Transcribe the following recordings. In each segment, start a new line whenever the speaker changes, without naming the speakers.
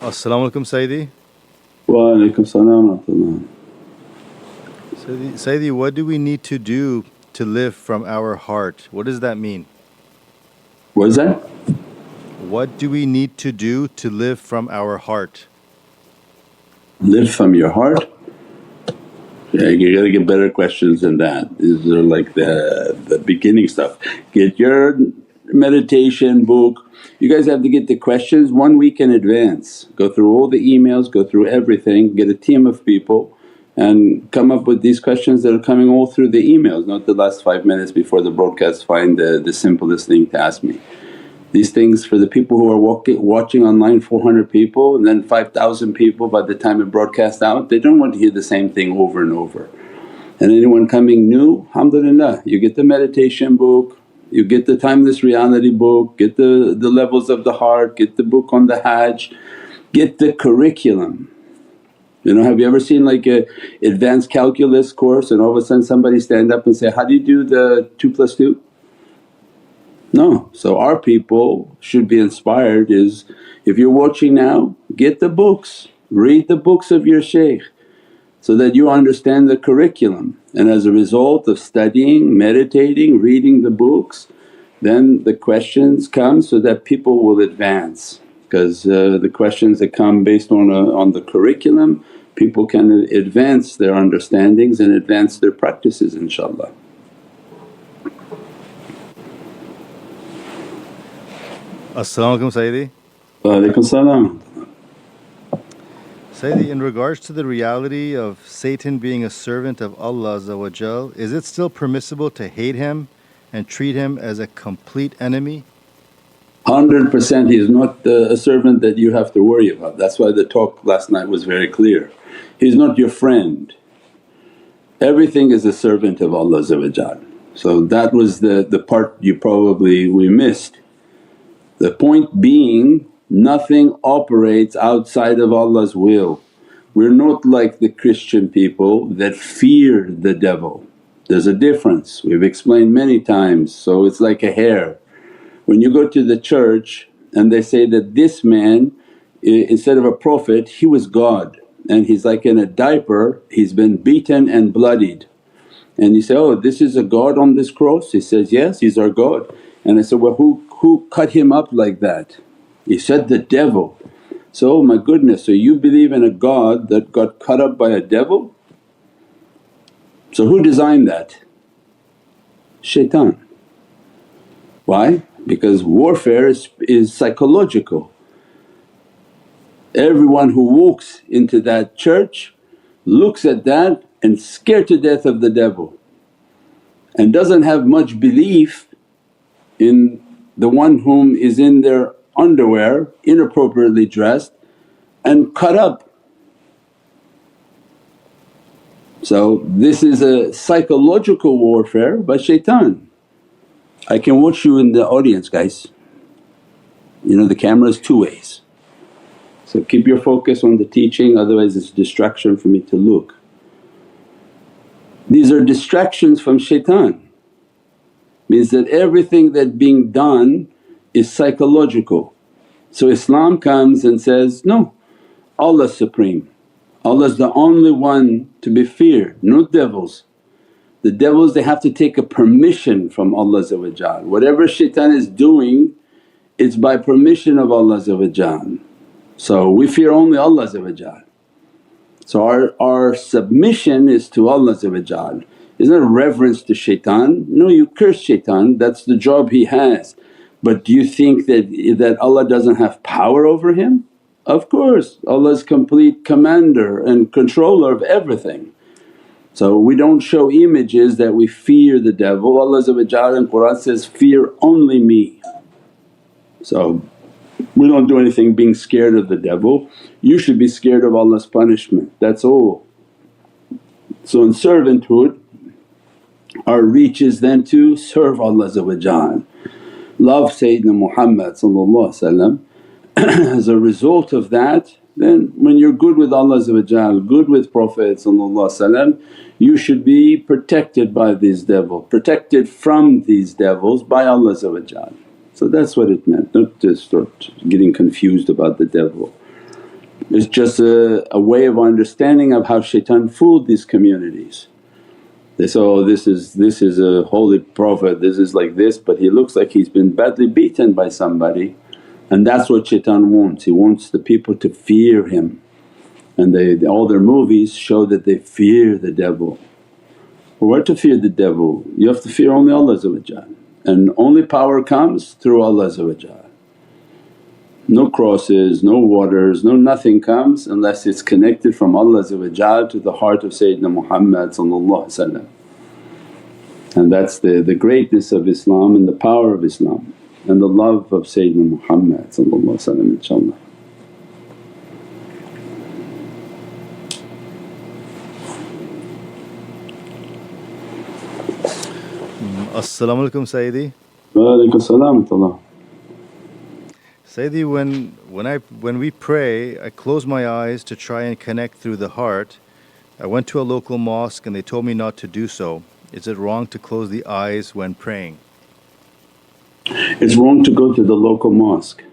Assalamu alaikum, Sayyidi.
Wa alaikum salam wa rahmatullah.
Sayyidi, what do we need to do to live from our heart? What does that mean?
What is that?
What do we need to do to live from our heart?
Live from your heart? Yeah, you gotta get better questions than that. These are like the beginning stuff. Get your meditation book. You guys have to get the questions 1 week in advance. Go through all the emails, go through everything, get a team of people and come up with these questions that are coming all through the emails, not the last 5 minutes before the broadcast find the simplest thing to ask me. These things for the people who are watching online, 400 people and then 5,000 people by the time it broadcasts out, they don't want to hear the same thing over and over. And anyone coming new, alhamdulillah, you get the meditation book, you get the timeless reality book, get the levels of the heart, get the book on the Hajj, get the curriculum. You know, have you ever seen like a advanced calculus course and all of a sudden somebody stand up and say, how do you do the 2 + 2? No. So our people should be inspired is, if you're watching now, get the books, read the books of your shaykh so that you understand the curriculum, and as a result of studying, meditating, reading the books, then the questions come so that people will advance. Because the questions that come based on the curriculum, people can advance their understandings and advance their practices inshaAllah.
As-salamu alaykum, Sayyidi.
Wa alaikum salam.
Sayyidi, in regards to the reality of Satan being a servant of Allah, is it still permissible to hate him and treat him as a complete enemy?
100% he is not a servant that you have to worry about. That's why the talk last night was very clear. He's not your friend. Everything is a servant of Allah. So that was the part we missed. The point being, nothing operates outside of Allah's will. We're not like the Christian people that fear the devil. There's a difference, we've explained many times. So it's like a hair. When you go to the church and they say that this man instead of a prophet he was God and he's like in a diaper, he's been beaten and bloodied. And you say, oh, this is a God on this cross? He says, yes, he's our God. And I said, well who cut him up like that? He said, the devil. So, oh my goodness, so you believe in a God that got cut up by a devil? So who designed that? Shaitan. Why? Because warfare is psychological. Everyone who walks into that church looks at that and scared to death of the devil and doesn't have much belief in the one whom is in their underwear, inappropriately dressed and cut up. So this is a psychological warfare by shaitan. I can watch you in the audience guys, you know the camera is 2 ways. So keep your focus on the teaching, otherwise it's a distraction for me to look. These are distractions from shaitan. Means that everything that being done is psychological. So Islam comes and says, no, Allah's supreme, Allah's the only one to be feared, not devils. The devils they have to take a permission from Allah. Whatever shaitan is doing it's by permission of Allah. So we fear only Allah. So our submission is to Allah. It's not a reverence to shaitan, no, you curse shaitan, that's the job he has. But do you think that Allah doesn't have power over him? Of course, Allah's complete commander and controller of everything. So we don't show images that we fear the devil. Allah in Qur'an says, fear only me. So we don't do anything being scared of the devil, you should be scared of Allah's punishment, that's all. So in servanthood our reach is then to serve Allah. Love Sayyidina Muhammad as a result of that, then when you're good with Allah, good with Prophet, you should be protected by these devils, protected from these devils by Allah. So that's what it meant, not to start getting confused about the devil. It's just a way of understanding of how shaitan fooled these communities. They say, oh this is a holy prophet, this is like this, but he looks like he's been badly beaten by somebody, and that's what shaitan wants. He wants the people to fear him, and all their movies show that they fear the devil. Well, where to fear the devil? You have to fear only Allah, and only power comes through Allah. No crosses, no waters, no nothing comes unless it's connected from Allah to the heart of Sayyidina Muhammad. And that's the greatness of Islam and the power of Islam and the love of Sayyidina Muhammad, inshaAllah.
As-salamu alaykum Sayyidi.
Wa alaykum salam wa rahmatullah.
Sayyidi, when we pray, I close my eyes to try and connect through the heart. I went to a local mosque and they told me not to do so. Is it wrong to close the eyes when praying?
It's wrong to go to the local mosque.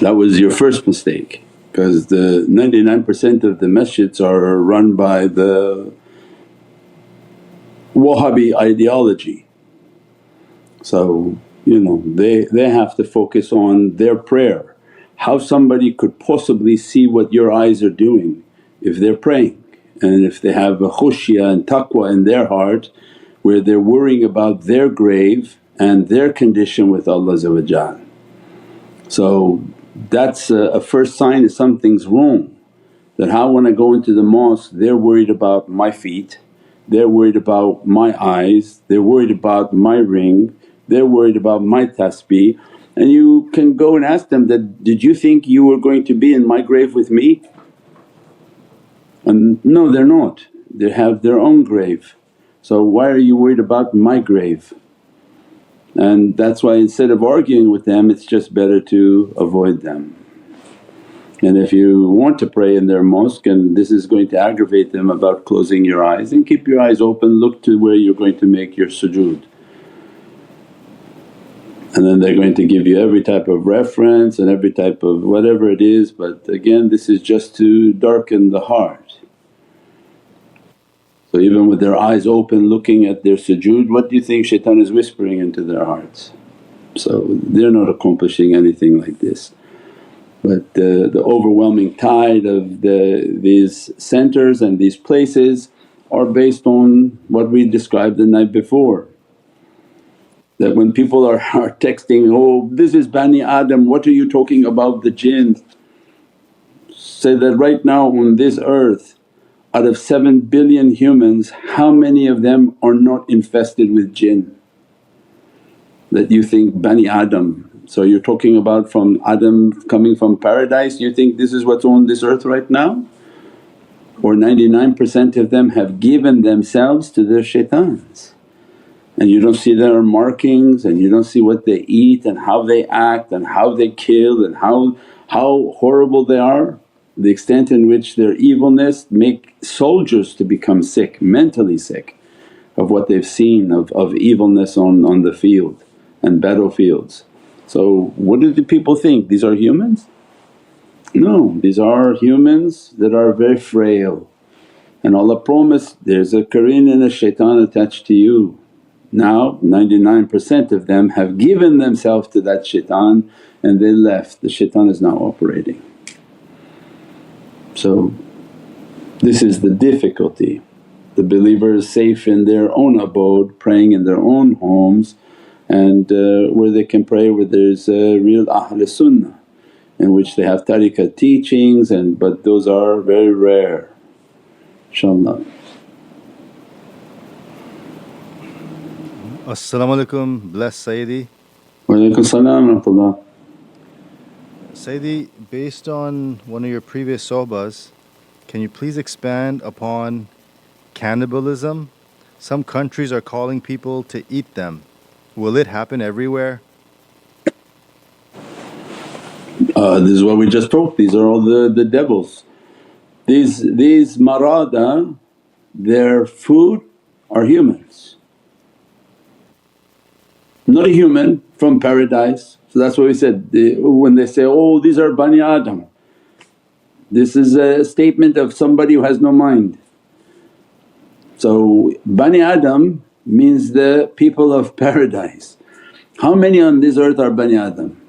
That was your first mistake, because the 99% of the masjids are run by the Wahhabi ideology. So they have to focus on their prayer. How somebody could possibly see what your eyes are doing if they're praying, and if they have a khushya and taqwa in their heart where they're worrying about their grave and their condition with Allah. So that's a first sign that something's wrong. That how when I go into the mosque they're worried about my feet, they're worried about my eyes, they're worried about my ring, they're worried about my tasbih. And you can go and ask them that, did you think you were going to be in my grave with me? And no, they're not, they have their own grave. So why are you worried about my grave? And that's why instead of arguing with them, it's just better to avoid them. And if you want to pray in their mosque and this is going to aggravate them about closing your eyes, then keep your eyes open, look to where you're going to make your sujood. And then they're going to give you every type of reference and every type of whatever it is, but again this is just to darken the heart. So even with their eyes open looking at their sujood, what do you think shaitan is whispering into their hearts? So they're not accomplishing anything like this. But the overwhelming tide of these centers and these places are based on what we described the night before. That when people are texting, oh this is Bani Adam, what are you talking about the jinn? Say that right now on this earth out of 7 billion humans, how many of them are not infested with jinn? That you think Bani Adam, so you're talking about from Adam coming from paradise, you think this is what's on this earth right now? Or 99% of them have given themselves to their shaitans. And you don't see their markings and you don't see what they eat and how they act and how they kill and how horrible they are. The extent in which their evilness make soldiers to become sick, mentally sick of what they've seen of evilness on the field and battlefields. So what do the people think? These are humans? No, these are humans that are very frail, and Allah promised, there's a qareen and a shaitan attached to you. Now 99% of them have given themselves to that shaitan and they left, the shaitan is now operating. So this is the difficulty. The believer is safe in their own abode, praying in their own homes, and where they can pray where there's real Ahl Sunnah in which they have tariqah teachings, but those are very rare, inshaAllah.
As-salamu alaykum, blessed Sayyidi.
Wa alaykum salam wa rahmatullah.
Sayyidi, based on one of your previous sohbahs, can you please expand upon cannibalism? Some countries are calling people to eat them. Will it happen everywhere?
This is what we just talked, these are all the devils. These marada, their food are humans. Not a human from paradise, So that's what we said, when they say, oh these are Bani Adam, this is a statement of somebody who has no mind. So Bani Adam means the people of paradise. How many on this earth are Bani Adam,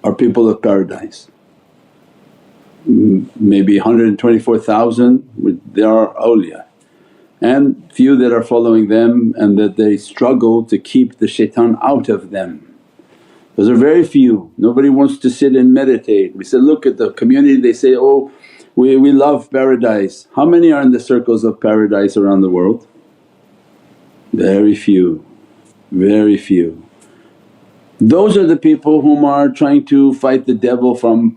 are people of paradise? Maybe 124,000, they are awliya, and few that are following them and that they struggle to keep the shaitan out of them. Those are very few, nobody wants to sit and meditate. We said, look at the community, they say, oh we love paradise. How many are in the circles of paradise around the world? Very few, very few. Those are the people whom are trying to fight the devil from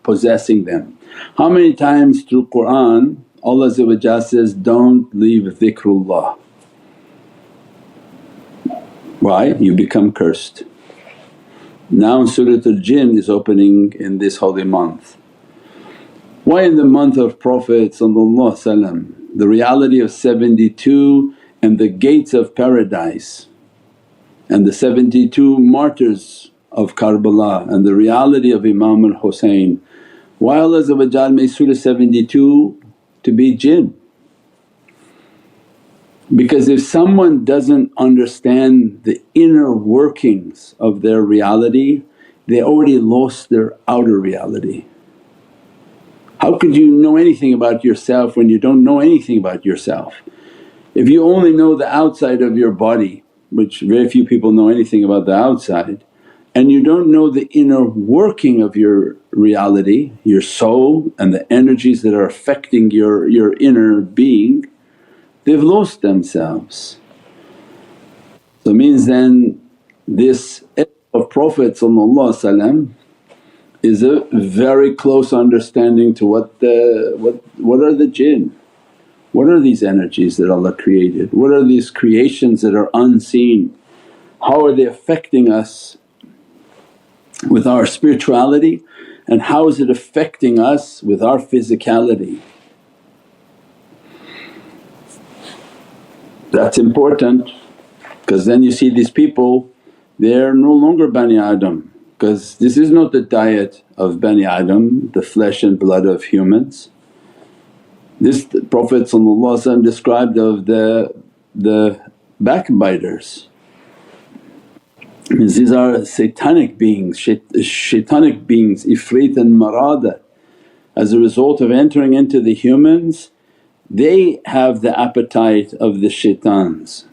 possessing them. How many times through Qur'an Allah says, don't leave dhikrullah. Why? You become cursed. Now Suratul Jinn is opening in this holy month. Why in the month of Prophet the reality of 72 and the gates of paradise and the 72 martyrs of Karbala and the reality of Imam al-Husayn, why Allah made Surah 72 to be jinn? Because if someone doesn't understand the inner workings of their reality, they already lost their outer reality. How could you know anything about yourself when you don't know anything about yourself? If you only know the outside of your body, which very few people know anything about the outside, and you don't know the inner working of your reality, your soul and the energies that are affecting your inner being, they've lost themselves. So it means then this of Prophet is a very close understanding to what are the jinn, what are these energies that Allah created, what are these creations that are unseen, how are they affecting us with our spirituality and how is it affecting us with our physicality. That's important because then you see these people, they're no longer Bani Adam, because this is not the diet of Bani Adam, the flesh and blood of humans. This the Prophet described of the backbiters. These are satanic beings, shaitanic beings, ifrit and marada. As a result of entering into the humans, they have the appetite of the shaitans,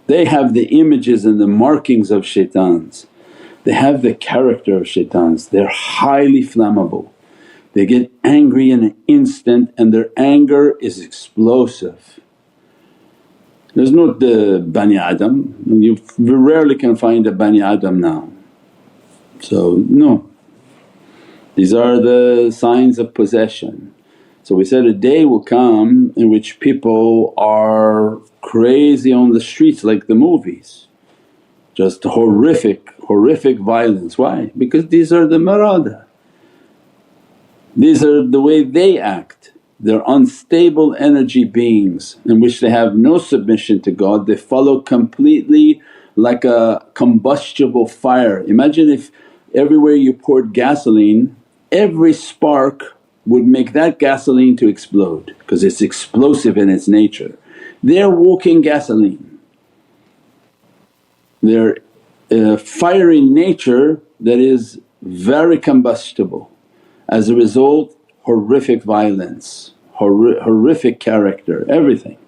they have the images and the markings of shaitans, they have the character of shaitans, they're highly flammable. They get angry in an instant and their anger is explosive. There's not the Bani Adam, you rarely can find a Bani Adam now. So no, these are the signs of possession. So we said a day will come in which people are crazy on the streets like the movies, just horrific violence. Why? Because these are the marada, these are the way they act. They're unstable energy beings in which they have no submission to God, they follow completely like a combustible fire. Imagine if everywhere you poured gasoline, every spark would make that gasoline to explode because it's explosive in its nature. They're walking gasoline, they're fiery nature that is very combustible. As a result, horrific violence, horrific character, everything.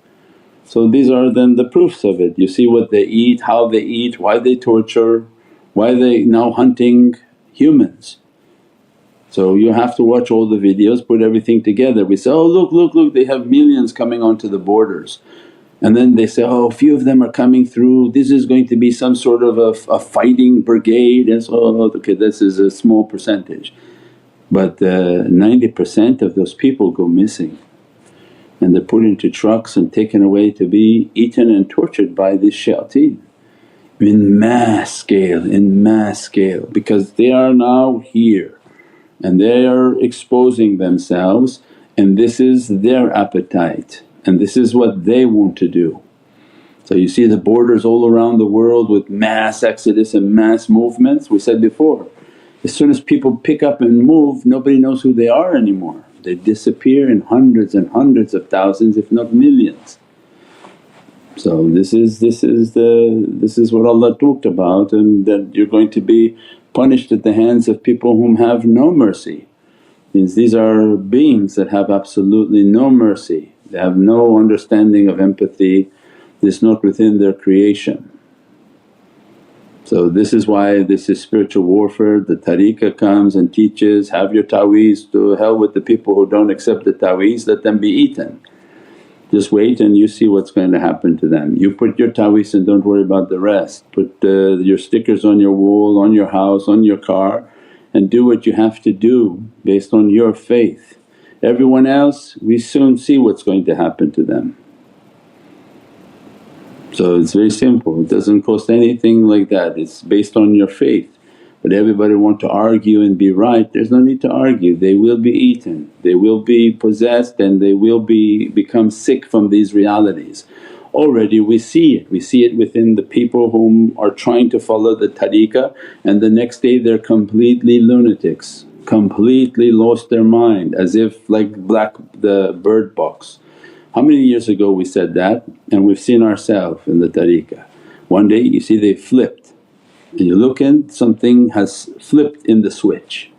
So these are then the proofs of it. You see what they eat, how they eat, why they torture, why they now hunting humans. So you have to watch all the videos, put everything together. We say, oh look, they have millions coming onto the borders. And then they say, oh a few of them are coming through, this is going to be some sort of a fighting brigade, and so okay this is a small percentage. But 90% of those people go missing and they're put into trucks and taken away to be eaten and tortured by these shayateen in mass scale, because they are now here and they are exposing themselves and this is their appetite and this is what they want to do. So you see the borders all around the world with mass exodus and mass movements. We said before, as soon as people pick up and move, nobody knows who they are anymore. They disappear in hundreds and hundreds of thousands if not millions. So this is what Allah talked about, and that you're going to be punished at the hands of people whom have no mercy. Means these are beings that have absolutely no mercy, they have no understanding of empathy, this is not within their creation. So this is why this is spiritual warfare. The tariqah comes and teaches, have your ta'weez, to hell with the people who don't accept the ta'weez, let them be eaten. Just wait and you see what's going to happen to them. You put your ta'weez and don't worry about the rest. Put your stickers on your wall, on your house, on your car, and do what you have to do based on your faith. Everyone else, we soon see what's going to happen to them. So it's very simple, it doesn't cost anything like that, it's based on your faith. But everybody want to argue and be right, there's no need to argue. They will be eaten, they will be possessed, and they will become sick from these realities. Already we see it within the people whom are trying to follow the tariqah, and the next day they're completely lunatics, completely lost their mind, as if like the bird box. How many years ago we said that, and we've seen ourselves in the tariqah. One day you see they flipped, and you look in, something has flipped in the switch.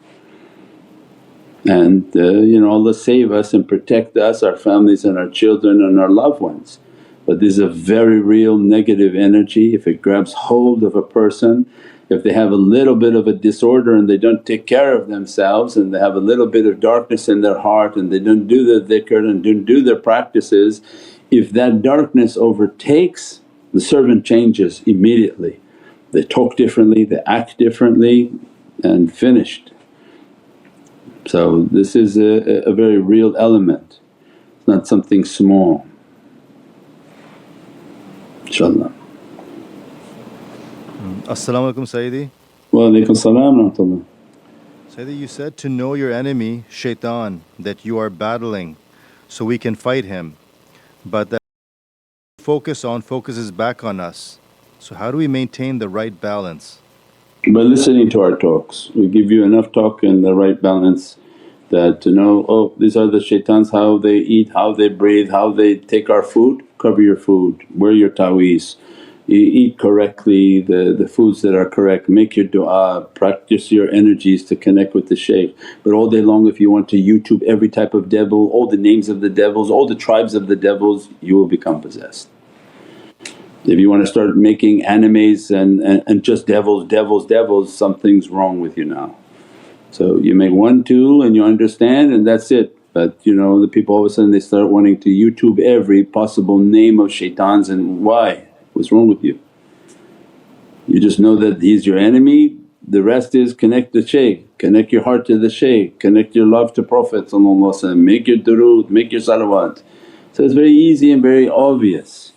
And Allah save us and protect us, our families and our children and our loved ones. But this is a very real negative energy. If it grabs hold of a person, if they have a little bit of a disorder and they don't take care of themselves, and they have a little bit of darkness in their heart and they don't do the dhikr and don't do their practices, if that darkness overtakes, the servant changes immediately. They talk differently, they act differently, and finished. So this is a very real element, it's not something small, inshaAllah.
As-salamu alaykum Sayyidi.
Wa alaykum salam wa rahmatullah.
Sayyidi, you said to know your enemy shaitan that you are battling so we can fight him, but that focuses back on us. So how do we maintain the right balance?
By listening to our talks, we give you enough talk and the right balance that to know, oh these are the shaitans, how they eat, how they breathe, how they take our food. Cover your food, wear your ta'weez, you eat correctly, the foods that are correct, make your du'a, practice your energies to connect with the shaykh. But all day long if you want to YouTube every type of devil, all the names of the devils, all the tribes of the devils, you will become possessed. If you want to start making animes and just devils, something's wrong with you now. So you make 1, 2 and you understand and that's it. But the people all of a sudden they start wanting to YouTube every possible name of shaitans, and why? What's wrong with you? You just know that he's your enemy, the rest is connect the shaykh, connect your heart to the shaykh, connect your love to Prophet, make your durood, make your salawat. So it's very easy and very obvious.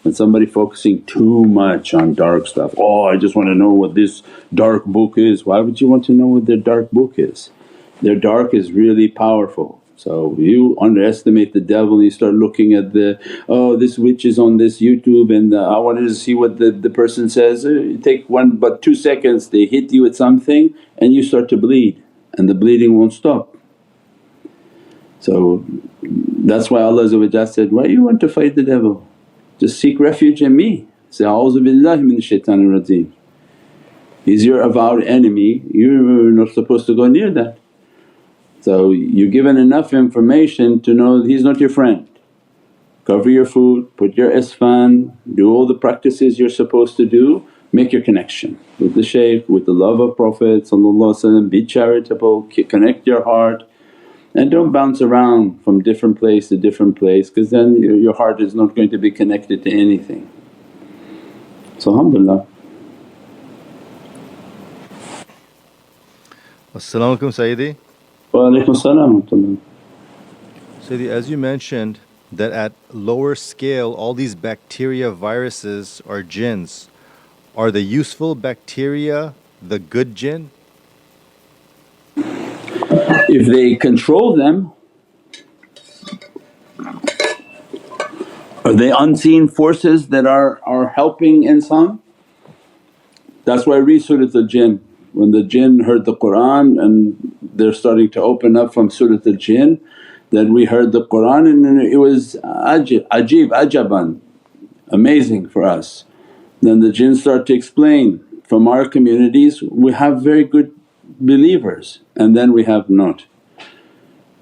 And somebody focusing too much on dark stuff, oh I just want to know what this dark book is. Why would you want to know what their dark book is? Their dark is really powerful. So you underestimate the devil and you start looking at oh this witch is on this YouTube and I wanted to see what the person says. You take 2 seconds, they hit you with something and you start to bleed and the bleeding won't stop. So that's why Allah said, why you want to fight the devil? Just seek refuge in me, say, A'udhu billahi minash shaitanir rajeem. He's your avowed enemy, you're not supposed to go near that. So you're given enough information to know that he's not your friend. Cover your food, put your isfan, do all the practices you're supposed to do, make your connection with the shaykh, with the love of Prophet, be charitable, connect your heart. And don't bounce around from different place to different place, because then your heart is not going to be connected to anything. So alhamdulillah.
As-salamu alaykum Sayyidi.
Wa alaykum salam wa rahmatullah.
Sayyidi, as you mentioned that at lower scale all these bacteria, viruses are jinns. Are the useful bacteria the good jinn?
If they control them, Are they unseen forces that are helping insan? That's why I read Surat al-Jinn. When the jinn heard the Qur'an and they're starting to open up from Surat al-Jinn, then we heard the Qur'an and it was ajaban, amazing for us. Then the jinn start to explain, from our communities we have very good believers and then we have not.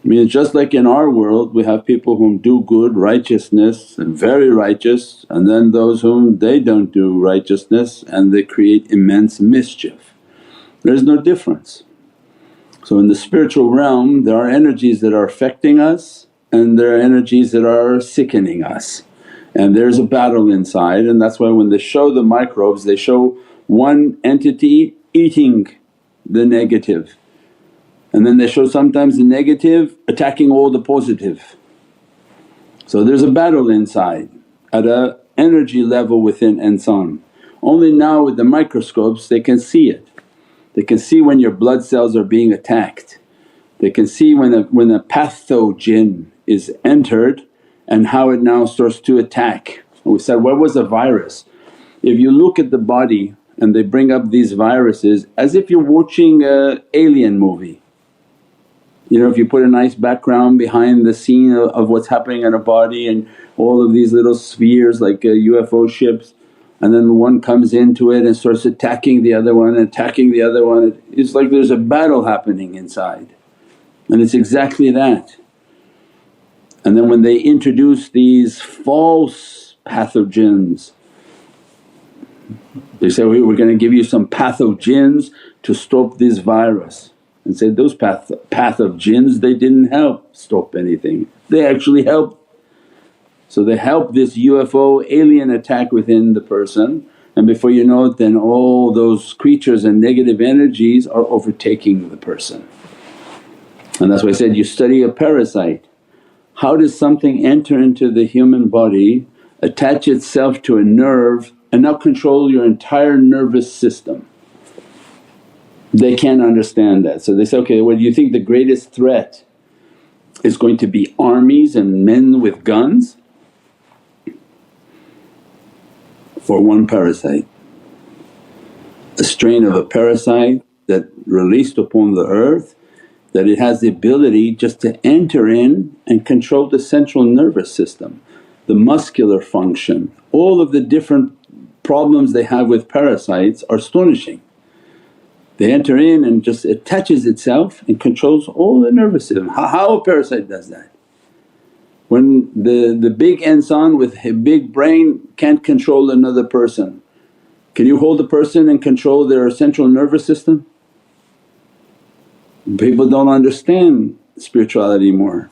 I mean, just like in our world we have people whom do good righteousness and very righteous, and then those whom they don't do righteousness and they create immense mischief. There's no difference. So in the spiritual realm there are energies that are affecting us and there are energies that are sickening us, and there's a battle inside. And that's why when they show the microbes they show one entity eating the negative, and then they show sometimes the negative attacking all the positive. So there's a battle inside at a energy level within insan. Only now with the microscopes they can see it. They can see when your blood cells are being attacked. They can see when a pathogen is entered and how it now starts to attack. We said, what was a virus? If you look at the body and they bring up these viruses as if you're watching a alien movie. You know, if you put a nice background behind the scene of what's happening in a body and all of these little spheres like UFO ships, and then one comes into it and starts attacking the other one, attacking the other one. It's like there's a battle happening inside, and it's exactly that. And then when they introduce these false pathogens, they say, we're going to give you some pathogens to stop this virus. And say, those pathogens they didn't help stop anything, they actually helped. So they help this UFO alien attack within the person, and before you know it then all those creatures and negative energies are overtaking the person. And that's why I said, you study a parasite. How does something enter into the human body, attach itself to a nerve and now control your entire nervous system? They can't understand that. So they say, okay, well, do you think the greatest threat is going to be armies and men with guns, or one parasite? A strain of a parasite that released upon the earth, that it has the ability just to enter in and control the central nervous system, the muscular function. All of the different problems they have with parasites are astonishing. They enter in and just attaches itself and controls all the nervous system. How a parasite does that? When the big insan with a big brain can't control another person, can you hold a person and control their central nervous system? People don't understand spirituality more.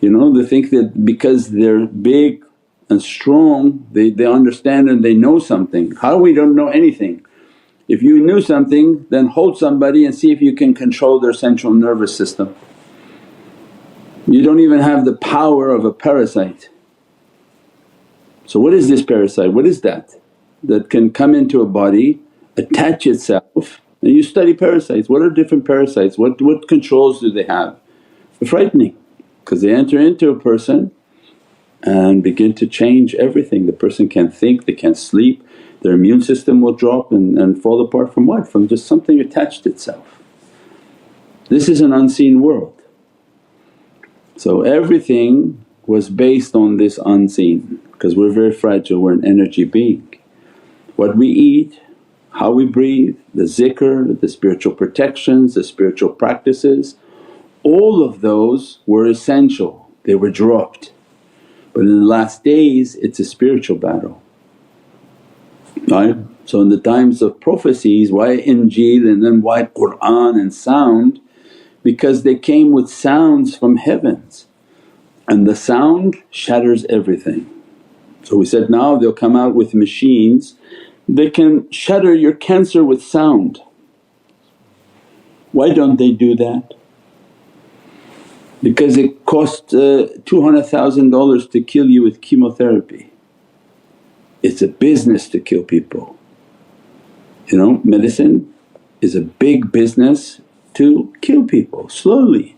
You know, they think that because they're big and strong they understand and they know something. How we don't know anything? If you knew something then hold somebody and see if you can control their central nervous system. You don't even have the power of a parasite. So what is this parasite? What is that? That can come into a body, attach itself, and you study parasites. What are different parasites? What controls do they have? They're frightening because they enter into a person and begin to change everything. The person can't think, they can't sleep, their immune system will drop and fall apart from what? From just something attached itself. This is an unseen world. So everything was based on this unseen because we're very fragile, we're an energy being. What we eat, how we breathe, the zikr, the spiritual protections, the spiritual practices, all of those were essential, they were dropped. But in the last days it's a spiritual battle, right? So in the times of prophecies, why Injil and then why Qur'an and sound? Because they came with sounds from heavens and the sound shatters everything. So we said now they'll come out with machines, they can shatter your cancer with sound. Why don't they do that? Because it costs $200,000 to kill you with chemotherapy. It's a business to kill people. You know, medicine is a big business to kill people slowly.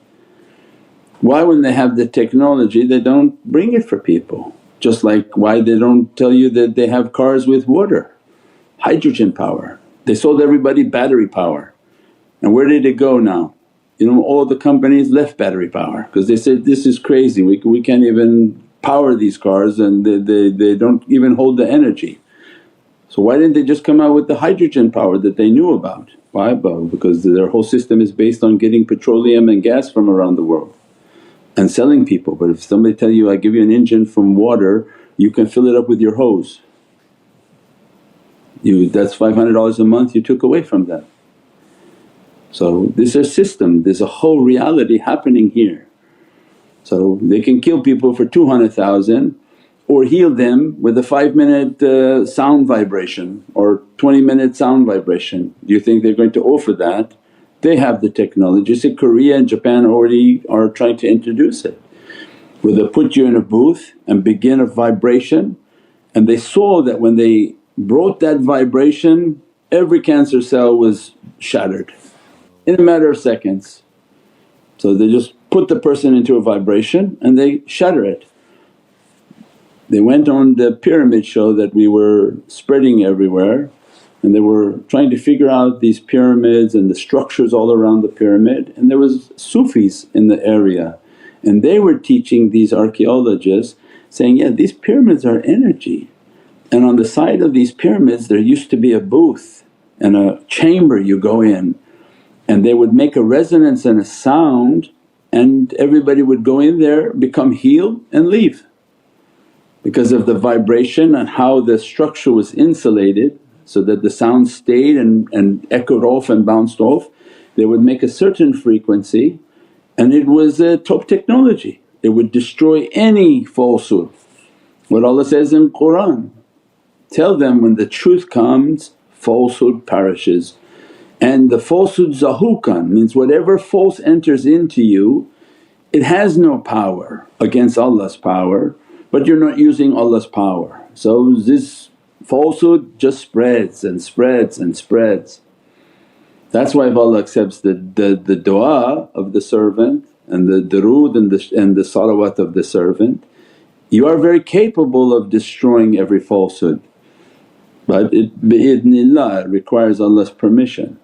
Why when they have the technology they don't bring it for people? Just like why they don't tell you that they have cars with water, hydrogen power. They sold everybody battery power. And where did it go now? All the companies left battery power because they said, this is crazy, we can't even power these cars and they don't even hold the energy. So why didn't they just come out with the hydrogen power that they knew about? Why? Because their whole system is based on getting petroleum and gas from around the world and selling people. But if somebody tell you, I give you an engine from water, you can fill it up with your hose, that's $500 a month you took away from them. So this is a system, there's a whole reality happening here. So they can kill people for 200,000 or heal them with a 5-minute sound vibration or 20-minute sound vibration. Do you think they're going to offer that? They have the technology. See, Korea and Japan already are trying to introduce it, where they put you in a booth and begin a vibration, and they saw that when they brought that vibration every cancer cell was shattered in a matter of seconds. So they just put the person into a vibration and they shatter it. They went on the pyramid show that we were spreading everywhere, and they were trying to figure out these pyramids and the structures all around the pyramid, and there was Sufis in the area, and they were teaching these archaeologists saying, yeah, these pyramids are energy, and on the side of these pyramids there used to be a booth and a chamber you go in, and they would make a resonance and a sound, and everybody would go in there, become healed and leave. Because of the vibration and how the structure was insulated so that the sound stayed and echoed off and bounced off, they would make a certain frequency, and it was a top technology. It would destroy any falsehood. What Allah says in Qur'an, tell them when the truth comes falsehood perishes. And the falsehood zahukan means whatever false enters into you, it has no power against Allah's power, but you're not using Allah's power. So this falsehood just spreads and spreads and spreads. That's why if Allah accepts the du'a of the servant and the durood and the salawat of the servant, you are very capable of destroying every falsehood. But bi'idhnillah, it requires Allah's permission,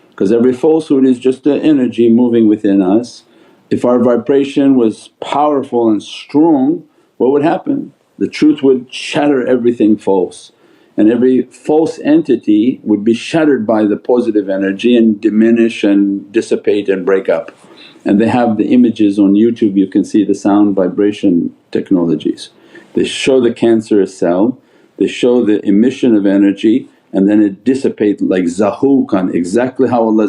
because every falsehood is just an energy moving within us. If our vibration was powerful and strong, what would happen? The truth would shatter everything false, and every false entity would be shattered by the positive energy and diminish and dissipate and break up. And they have the images on YouTube, you can see the sound vibration technologies. They show the cancerous cell, they show the emission of energy, and then it dissipates like zahukan, exactly how Allah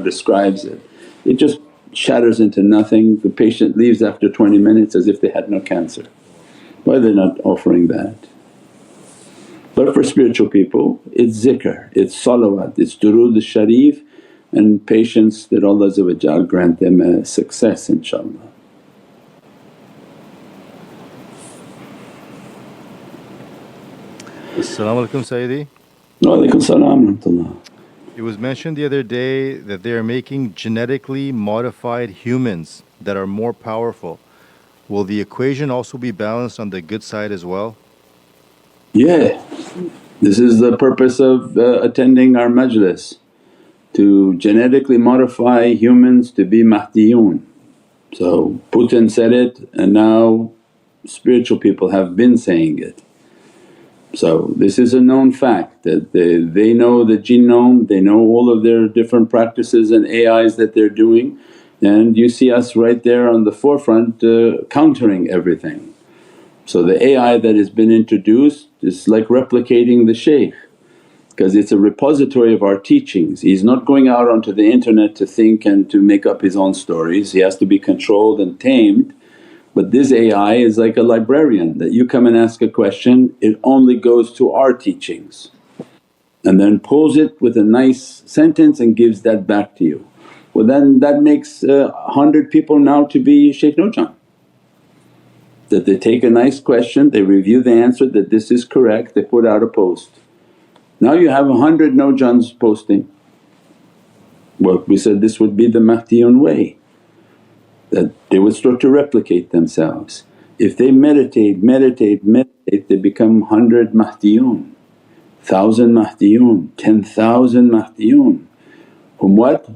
describes it. It just shatters into nothing, the patient leaves after 20 minutes as if they had no cancer. Why they're not offering that? But for spiritual people it's zikr, it's salawat, it's durood al-sharif, and patience that Allah grant them a success inshaAllah.
As-salamu alaykum Sayyidi.
Wa alaykum salam wa rahmatullah.
It was mentioned the other day that they are making genetically modified humans that are more powerful. Will the equation also be balanced on the good side as well?
Yeah, this is the purpose of attending our majlis, to genetically modify humans to be Mahdiyun. So Putin said it and now spiritual people have been saying it. So this is a known fact that they know the genome, they know all of their different practices and AIs that they're doing, and you see us right there on the forefront countering everything. So the AI that has been introduced is like replicating the shaykh, because it's a repository of our teachings. He's not going out onto the internet to think and to make up his own stories, he has to be controlled and tamed. But this AI is like a librarian that you come and ask a question, it only goes to our teachings and then pulls it with a nice sentence and gives that back to you. Well then that makes 100 people now to be Shaykh Nurjan. That they take a nice question, they review the answer that this is correct, they put out a post. Now you have 100 Nurjans posting. Well, we said this would be the Mahdiyun way, that they would start to replicate themselves. If they meditate, they become 100 Mahdiyun, 1000 Mahdiyun, 10,000 Mahdiyun whom what?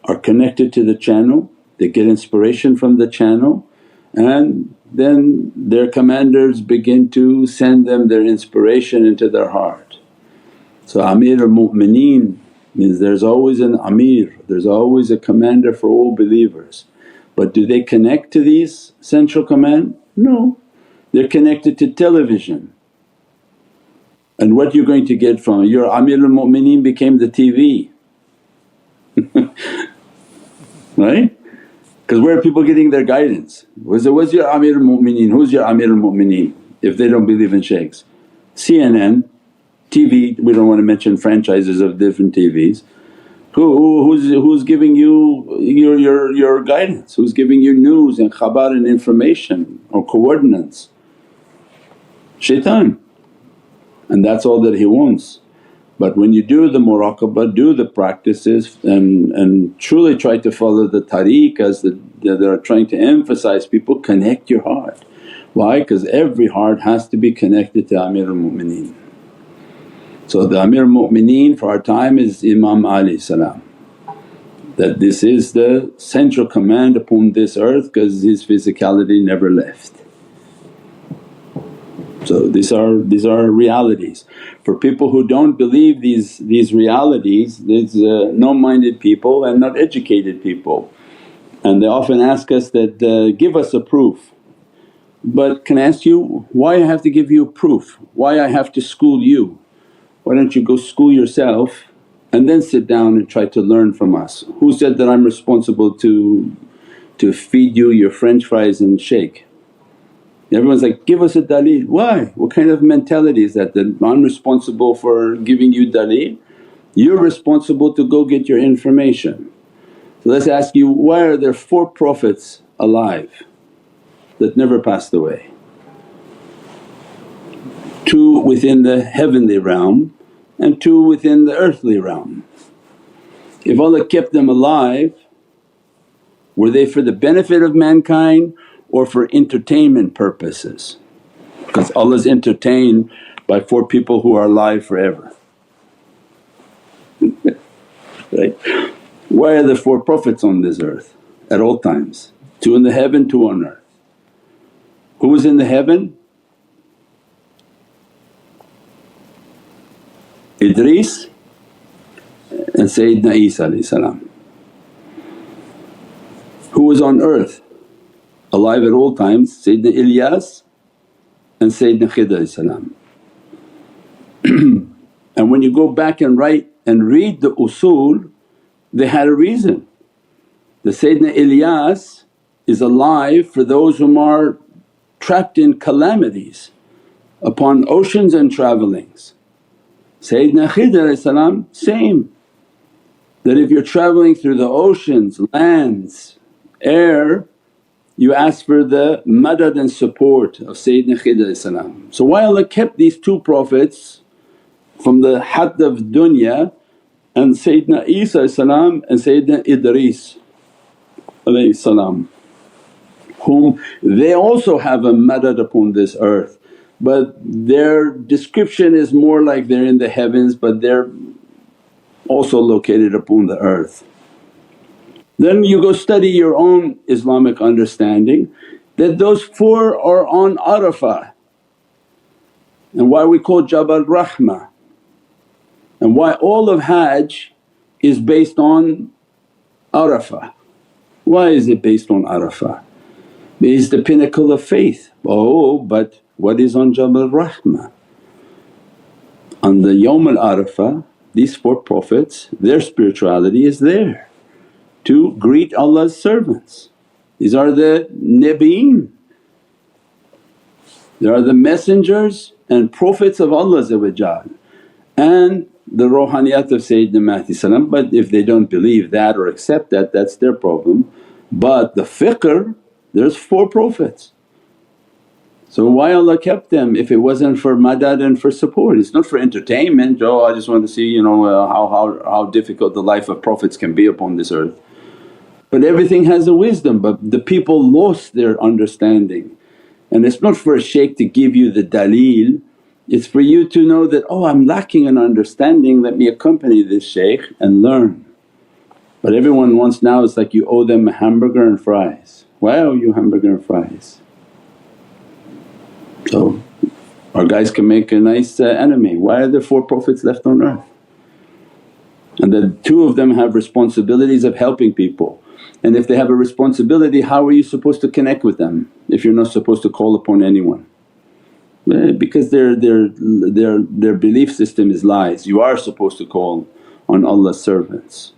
Are connected to the channel, they get inspiration from the channel, and then their commanders begin to send them their inspiration into their heart. So Amir al-Mu'mineen means there's always an Amir, there's always a commander for all believers. But do they connect to these central command? No, they're connected to television. And what you're going to get from it, your Amir al-Mu'mineen became the TV right? Because where are people getting their guidance? What's your Amir al-Mu'mineen? Who's your Amir al-Mu'mineen if they don't believe in shaykhs? CNN, TV, we don't want to mention franchises of different TVs. Who's giving you your guidance? Who's giving you news and khabar and information or coordinates? Shaitan, and that's all that he wants. But when you do the muraqabah, do the practices and truly try to follow the tariqas that are trying to emphasize people, connect your heart. Why? Because every heart has to be connected to Amir al-Mu'mineen. So the Amir al-Mu'mineen for our time is Imam Mahdi, that this is the central command upon this earth because his physicality never left. So these are realities. For people who don't believe these realities, there's no-minded people and not educated people, and they often ask us that, give us a proof. But can I ask you, why I have to give you a proof? Why I have to school you? Why don't you go school yourself and then sit down and try to learn from us? Who said that I'm responsible to feed you your french fries and shake? Everyone's like, give us a daleel. Why? What kind of mentality is that I'm responsible for giving you daleel? You're responsible to go get your information. So let's ask you, why are there 4 prophets alive that never passed away? 2 within the heavenly realm and 2 within the earthly realm. If Allah kept them alive, were they for the benefit of mankind or for entertainment purposes? Because Allah's entertained by 4 people who are alive forever right? Why are there 4 prophets on this earth at all times? 2 in the heaven, 2 on earth. Who was in the heaven? Idris and Sayyidina Isa. Who was on earth alive at all times? Sayyidina Ilyas and Sayyidina Khidr. And when you go back and write and read the usul, they had a reason. The Sayyidina Ilyas is alive for those whom are trapped in calamities upon oceans and travellings. Sayyidina Khidr same, that if you're travelling through the oceans, lands, air, you ask for the madad and support of Sayyidina Khidr. So why Allah kept these 2 prophets from the hadd of dunya, and Sayyidina Isa and Sayyidina Idris whom they also have a madad upon this earth, but their description is more like they're in the heavens but they're also located upon the earth. Then you go study your own Islamic understanding that those 4 are on Arafah, and why we call Jabal Rahmah, and why all of Hajj is based on Arafah. Why is it based on Arafah? It is the pinnacle of faith. Oh, but what is on Jabal Rahmah? On the Yawm al-Arafah, these 4 prophets, their spirituality is there to greet Allah's servants. These are the Nabiyeen, they are the messengers and prophets of Allah, and the Ruhaniyat of Sayyidina Mahdi. But if they don't believe that or accept that, that's their problem. But the fiqh, there's 4 prophets. So why Allah kept them if it wasn't for madad and for support? It's not for entertainment, oh I just want to see how difficult the life of prophets can be upon this earth. But everything has a wisdom, but the people lost their understanding. And it's not for a shaykh to give you the daleel, it's for you to know that, oh I'm lacking in understanding, let me accompany this shaykh and learn. But everyone wants now, it's like you owe them a hamburger and fries. Why owe you hamburger and fries? So our guys can make a nice anime, why are there 4 Prophets left on earth? And the 2 of them have responsibilities of helping people. And if they have a responsibility, how are you supposed to connect with them if you're not supposed to call upon anyone? Because their belief system is lies. You are supposed to call on Allah's servants,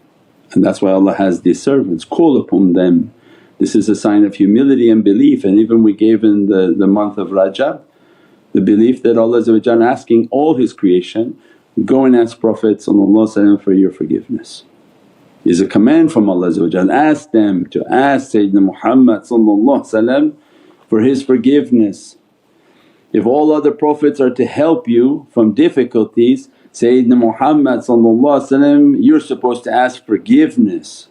and that's why Allah has these servants, call upon them. This is a sign of humility and belief. And even we gave in the month of Rajab the belief that Allah asking all His creation, go and ask Prophet for your forgiveness. Is a command from Allah, ask them to ask Sayyidina Muhammad for his forgiveness. If all other Prophets are to help you from difficulties, Sayyidina Muhammad you're supposed to ask forgiveness.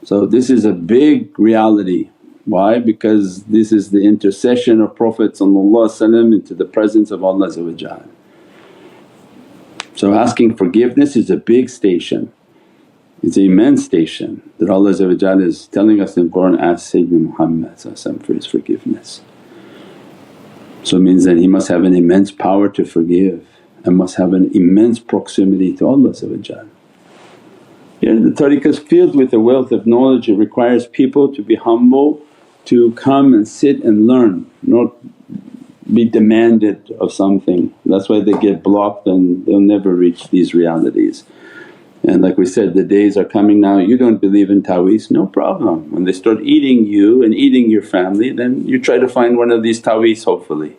So this is a big reality. Why? Because this is the intercession of Prophet into the presence of Allah. So asking forgiveness is a big station, it's an immense station that Allah is telling us in Qur'an, ask Sayyidina Muhammad for his forgiveness. So it means that he must have an immense power to forgive and must have an immense proximity to Allah. Yeah, the tariqah is filled with a wealth of knowledge. It requires people to be humble, to come and sit and learn, not be demanded of something. That's why they get blocked and they'll never reach these realities. And like we said, the days are coming now, you don't believe in ta'weez, no problem. When they start eating you and eating your family, then you try to find one of these ta'weez hopefully.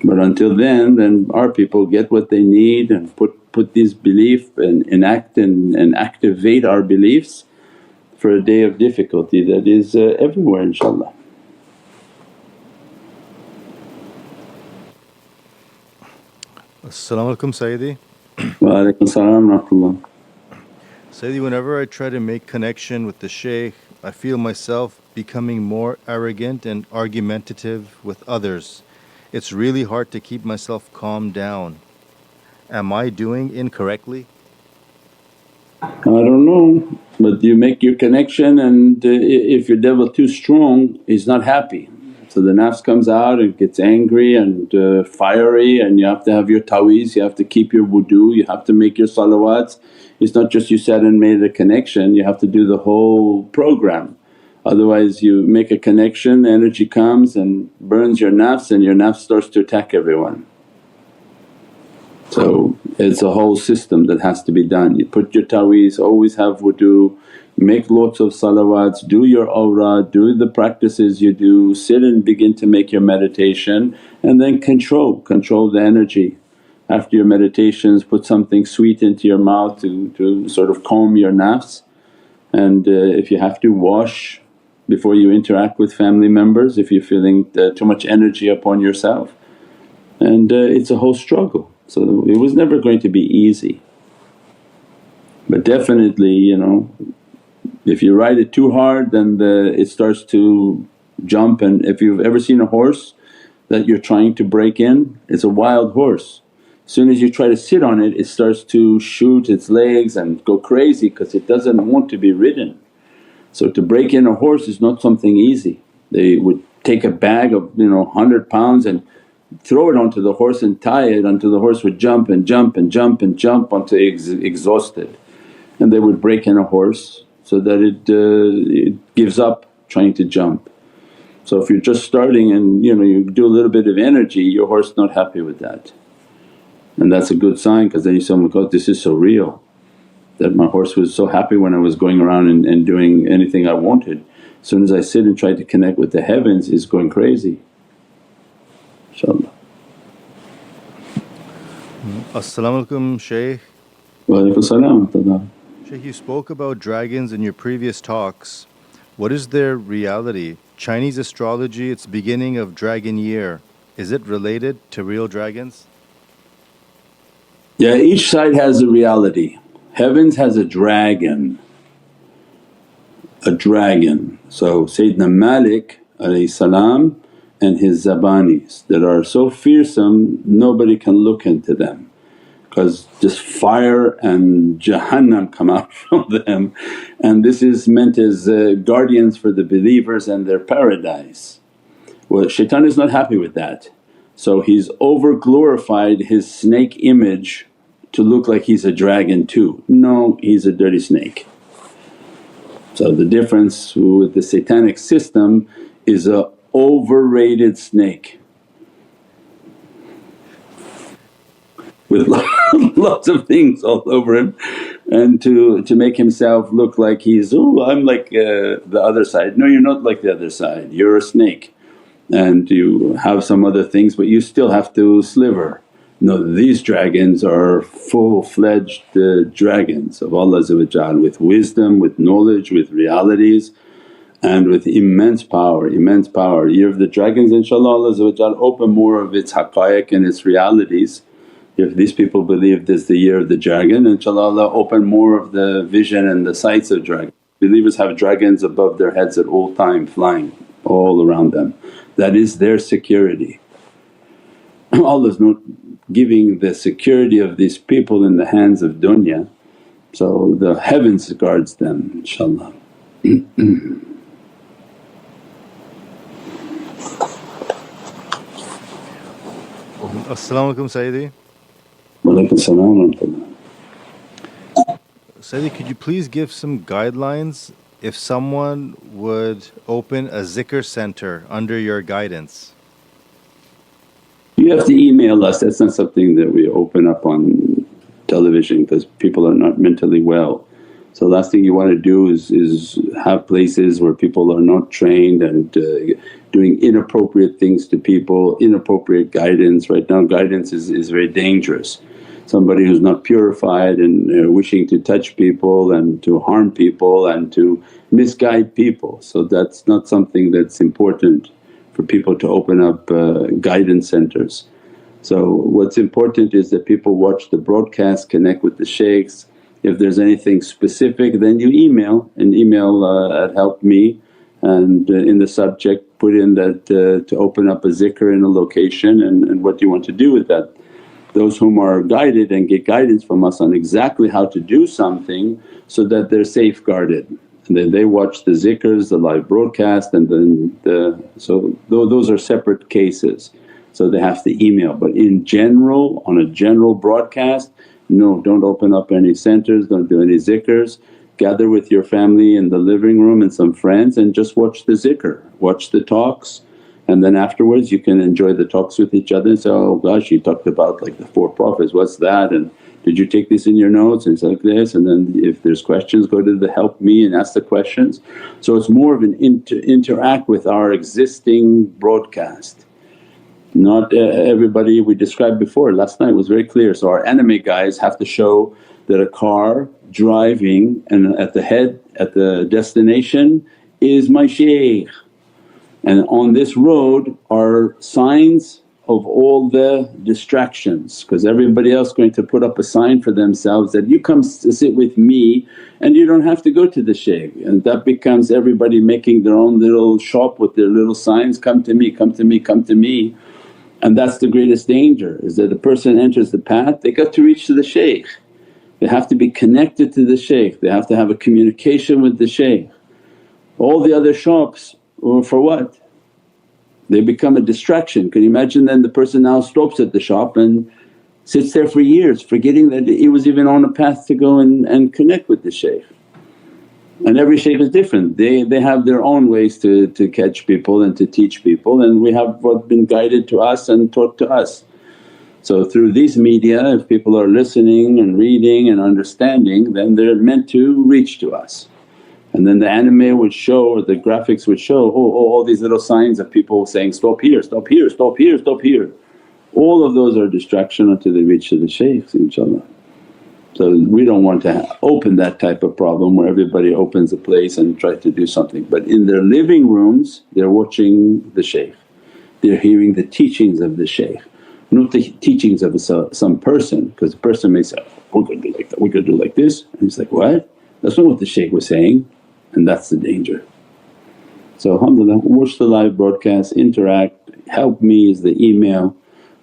But until then our people get what they need and put these belief and enact and activate our beliefs for a day of difficulty that is everywhere inshaAllah.
As-salamu alaykum Sayyidi.
Wa alaykum salam wa rahmatullah.
Sayyidi, whenever I try to make connection with the shaykh, I feel myself becoming more arrogant and argumentative with others. It's really hard to keep myself calmed down. Am I doing incorrectly?
I don't know, but you make your connection and if your devil too strong he's not happy. So the nafs comes out and gets angry and fiery, and you have to have your ta'weez, you have to keep your wudu, you have to make your salawats. It's not just you sat and made a connection, you have to do the whole program. Otherwise you make a connection, energy comes and burns your nafs and your nafs starts to attack everyone. So it's a whole system that has to be done. You put your ta'weez, always have wudu, make lots of salawats, do your awrad, do the practices you do, sit and begin to make your meditation, and then control the energy. After your meditations put something sweet into your mouth to sort of calm your nafs, and if you have to wash before you interact with family members if you're feeling too much energy upon yourself. And it's a whole struggle, so it was never going to be easy. But definitely if you ride it too hard then it starts to jump. And if you've ever seen a horse that you're trying to break in, it's a wild horse. As soon as you try to sit on it, it starts to shoot its legs and go crazy because it doesn't want to be ridden. So to break in a horse is not something easy. They would take a bag of 100 pounds and throw it onto the horse and tie it until the horse would jump and jump and jump and jump until exhausted. And they would break in a horse so that it gives up trying to jump. So if you're just starting and you do a little bit of energy, your horse not happy with that. And that's a good sign because then you say, oh my God, this is so real, that my horse was so happy when I was going around and doing anything I wanted. As soon as I sit and try to connect with the heavens, it's going crazy, inshaAllah.
As-salamu alaykum Shaykh.
Wa alaykum salam.
Shaykh, you spoke about dragons in your previous talks. What is their reality? Chinese astrology, it's beginning of dragon year. Is it related to real dragons?
Yeah, each side has a reality. Heavens has a dragon. So Sayyidina Malik and his zabanis that are so fearsome nobody can look into them, because just fire and Jahannam come out from them, and this is meant as guardians for the believers and their paradise. Well, shaitan is not happy with that, so he's over glorified his snake image to look like he's a dragon too. No, he's a dirty snake. So the difference with the satanic system is a overrated snake with lots of things all over him, and to make himself look like he's, oh I'm like the other side. No, you're not like the other side, you're a snake and you have some other things but you still have to sliver. No, these dragons are full-fledged dragons of Allah with wisdom, with knowledge, with realities and with immense power, immense power. Year of the Dragons, inshaAllah Allah open more of its haqqaiq and its realities. If these people believe this the year of the dragon, inshaAllah Allah open more of the vision and the sights of dragon. Believers have dragons above their heads at all time flying all around them, that is their security. Allah's not giving the security of these people in the hands of dunya, so the heavens guards them inshaAllah.
As-salamu alaykum Sayyidi.
Wa alaykum salam wa rahmatullah.
Sayyidi, could you please give some guidelines if someone would open a zikr center under your guidance?
You have to email us, that's not something that we open up on television because people are not mentally well. So last thing you want to do is have places where people are not trained and doing inappropriate things to people, inappropriate guidance. Right now guidance is very dangerous. Somebody who's not purified and wishing to touch people and to harm people and to misguide people. So that's not something that's important for people to open up guidance centers. So what's important is that people watch the broadcast, connect with the shaykhs. If there's anything specific then you email at help me, and in the subject put in that to open up a zikr in a location and what do you want to do with that. Those whom are guided and get guidance from us on exactly how to do something so that they're safeguarded, and then they watch the zikrs, the live broadcast, and then so those are separate cases, so they have to email. But in general, on a general broadcast, no, don't open up any centers, don't do any zikrs. Gather with your family in the living room and some friends and just watch the zikr, watch the talks, and then afterwards you can enjoy the talks with each other and say, oh gosh, you talked about like the 4 prophets, what's that, and did you take this in your notes, and it's like this. And then if there's questions go to the help me and ask the questions. So it's more of an interact with our existing broadcast. Not everybody, we described before last night was very clear. So our anime guys have to show that a car driving and at the head, at the destination is my shaykh, and on this road are signs of all the distractions, because everybody else going to put up a sign for themselves that you come to sit with me and you don't have to go to the shaykh, and that becomes everybody making their own little shop with their little signs, come to me, come to me, come to me. And that's the greatest danger, is that the person enters the path, they got to reach to the shaykh. They have to be connected to the shaykh, they have to have a communication with the shaykh. All the other shops, for what? They become a distraction. Can you imagine then the person now stops at the shop and sits there for years forgetting that he was even on a path to go and connect with the shaykh. And every shaykh is different, they have their own ways to catch people and to teach people, and we have what's been guided to us and taught to us. So through these media, if people are listening and reading and understanding, then they're meant to reach to us. And then the anime would show or the graphics would show, all these little signs of people saying, stop here, stop here, stop here, stop here. All of those are distraction until they reach to the shaykhs inshaAllah. So we don't want to open that type of problem where everybody opens a place and tries to do something. But in their living rooms they're watching the shaykh, they're hearing the teachings of the shaykh, not the teachings of some person, because the person may say, we're going to do like that, we're going to do like this, and he's like, what? That's not what the shaykh was saying, and that's the danger. So alhamdulillah, watch the live broadcast, interact, help me is the email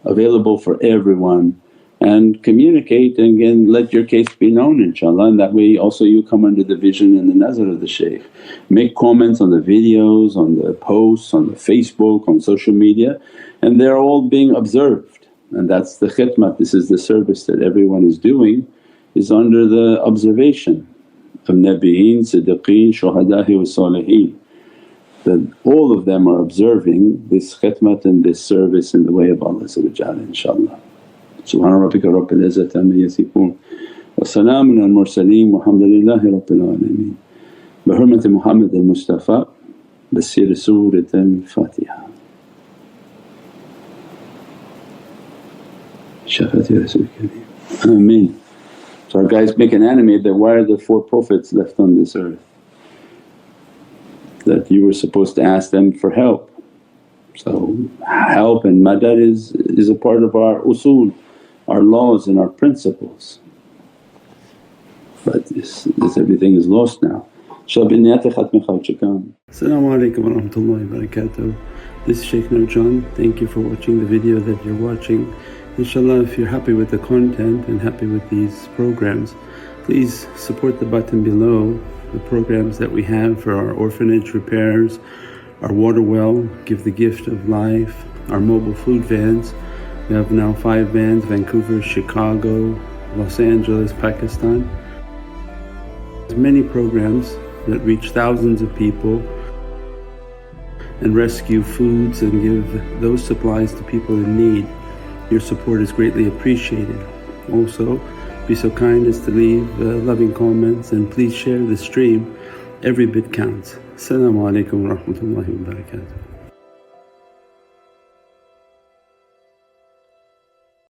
available for everyone, and communicate, and again let your case be known inshaAllah, and that way also you come under the vision and the nazar of the shaykh. Make comments on the videos, on the posts, on the Facebook, on social media, and they're all being observed, and that's the khidmat. This is the service that everyone is doing, is under the observation of Nabiyeen, Siddiqeen, Shuhada'i wa Saliheen, that all of them are observing this khidmat and this service in the way of Allah inshaAllah. Subhana rabbika rabbil izzati amma yasifoon wa salaamun al mursaleen walhamdulillahi rabbil alameen. Bi hurmati Muhammad al Mustafa Basir Surat al Fatiha. Shafati Rasul Kareem. Ameen. So our guys make an animate that why are there 4 Prophets left on this earth? That you were supposed to ask them for help. So help and madad is a part of our usul, our laws and our principles. But this everything is lost now. As-salamu alaykum wa rahmatullahi wa barakatuh. This is Shaykh Nurjan. Thank you for watching the video that you're watching. InshaAllah, if you're happy with the content and happy with these programs, please support the button below, the programs that we have for our orphanage repairs, our water well, Give the Gift of Life, our mobile food vans. We have now 5 vans, Vancouver, Chicago, Los Angeles, Pakistan. There's many programs that reach thousands of people and rescue foods and give those supplies to people in need. Your support is greatly appreciated. Also, be so kind as to leave loving comments, and please share the stream. Every bit counts. As-salamu alaykum wa rahmatullahi wa barakatuh.